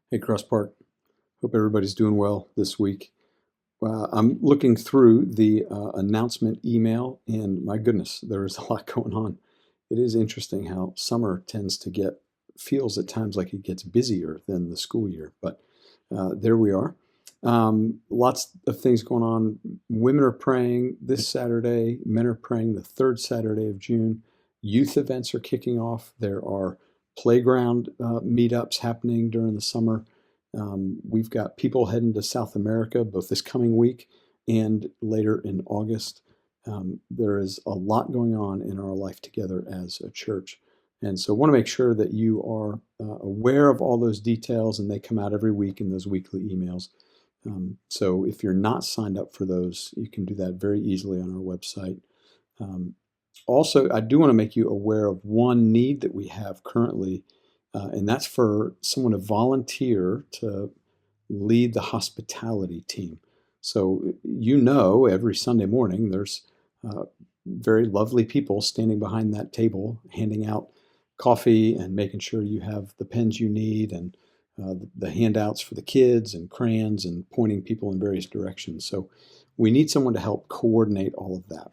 Hey, Cross Park. Hope everybody's doing well this week. I'm looking through the announcement email, and my goodness, there is a lot going on. It is interesting how summer tends to feels at times like it gets busier than the school year, but there we are. Lots of things going on. Women are praying this Saturday, men are praying the third Saturday of June. Youth events are kicking off. There are playground meetups happening during the summer. We've got people heading to South America both this coming week and later in August. There is a lot going on in our life together as a church. And so I want to make sure that you are aware of all those details, and they come out every week in those weekly emails. So if you're not signed up for those, you can do that very easily on our website. Also, I do want to make you aware of one need that we have currently, and that's for someone to volunteer to lead the hospitality team. So, every Sunday morning there's very lovely people standing behind that table, handing out coffee and making sure you have the pens you need and the handouts for the kids and crayons and pointing people in various directions. So we need someone to help coordinate all of that.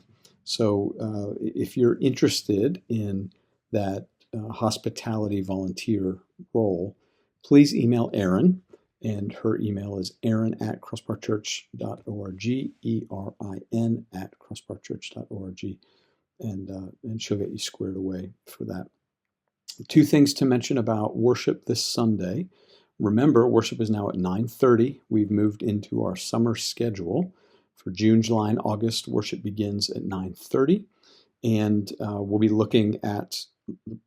So if you're interested in that hospitality volunteer role, please email Erin, and her email is erin@crossparkchurch.org, ERIN at crossparkchurch.org, and she'll get you squared away for that. Two things to mention about worship this Sunday. Remember, worship is now at 9:30. We've moved into our summer schedule. For June, July, and August, worship begins at 9:30, and we'll be looking at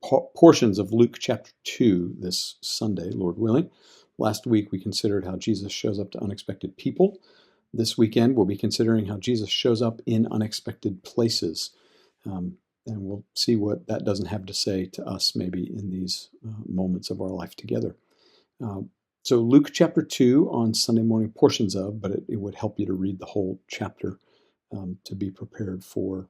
portions of Luke chapter 2 this Sunday, Lord willing. Last week, we considered how Jesus shows up to unexpected people. This weekend, we'll be considering how Jesus shows up in unexpected places. And we'll see what that doesn't have to say to us maybe in these moments of our life together. So Luke chapter 2 on Sunday morning, portions of, but it would help you to read the whole chapter to be prepared for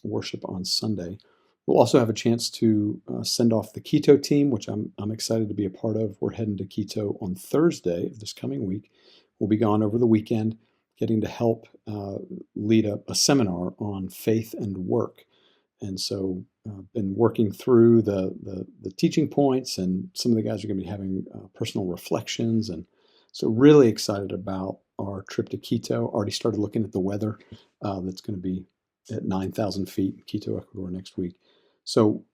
worship on Sunday. We'll also have a chance to send off the Quito team, which I'm excited to be a part of. We're heading to Quito on Thursday of this coming week. We'll be gone over the weekend, getting to help lead a seminar on faith and work. And so been working through the teaching points, and some of the guys are going to be having personal reflections. And so really excited about our trip to Quito. Already started looking at the weather that's going to be at 9,000 feet in Quito, Ecuador next week. So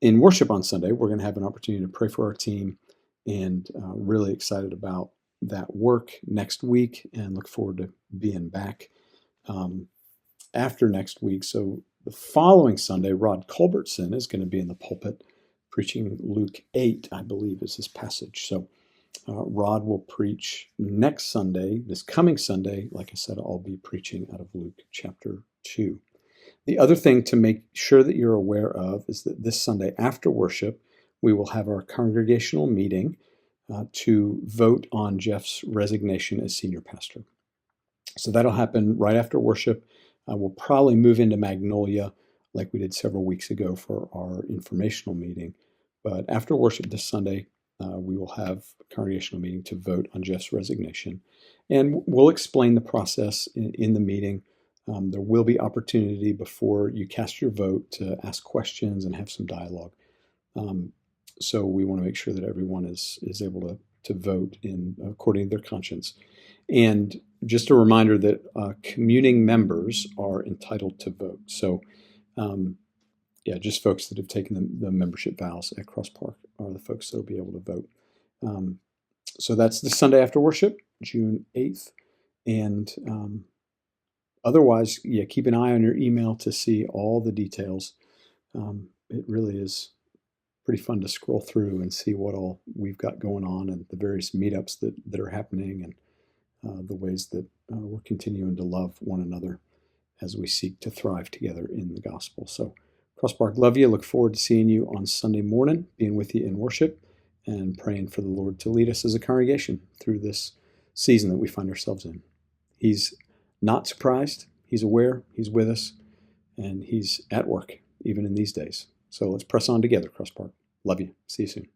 in worship on Sunday, we're going to have an opportunity to pray for our team, and really excited about that work next week and look forward to being back after next week. So the following Sunday, Rod Culbertson is going to be in the pulpit preaching Luke 8, I believe is his passage. So Rod will preach next Sunday. This coming Sunday, like I said, I'll be preaching out of Luke chapter 2. The other thing to make sure that you're aware of is that this Sunday after worship, we will have our congregational meeting to vote on Jeff's resignation as senior pastor. So that'll happen right after worship. We'll probably move into Magnolia like we did several weeks ago for our informational meeting. But after worship this Sunday, we will have a congregational meeting to vote on Jeff's resignation. And we'll explain the process in the meeting. There will be opportunity before you cast your vote to ask questions and have some dialogue. So we want to make sure that everyone is able to vote according to their conscience. And just a reminder that communing members are entitled to vote. So, just folks that have taken the membership vows at Cross Park are the folks that will be able to vote. So that's the Sunday after worship, June 8th. And otherwise, keep an eye on your email to see all the details. It really is pretty fun to scroll through and see what all we've got going on and the various meetups that are happening, and the ways that we're continuing to love one another as we seek to thrive together in the gospel. So, Cross Park, love you. Look forward to seeing you on Sunday morning, being with you in worship, and praying for the Lord to lead us as a congregation through this season that we find ourselves in. He's not surprised. He's aware. He's with us, and He's at work even in these days. So let's press on together, Cross Park. Love you. See you soon.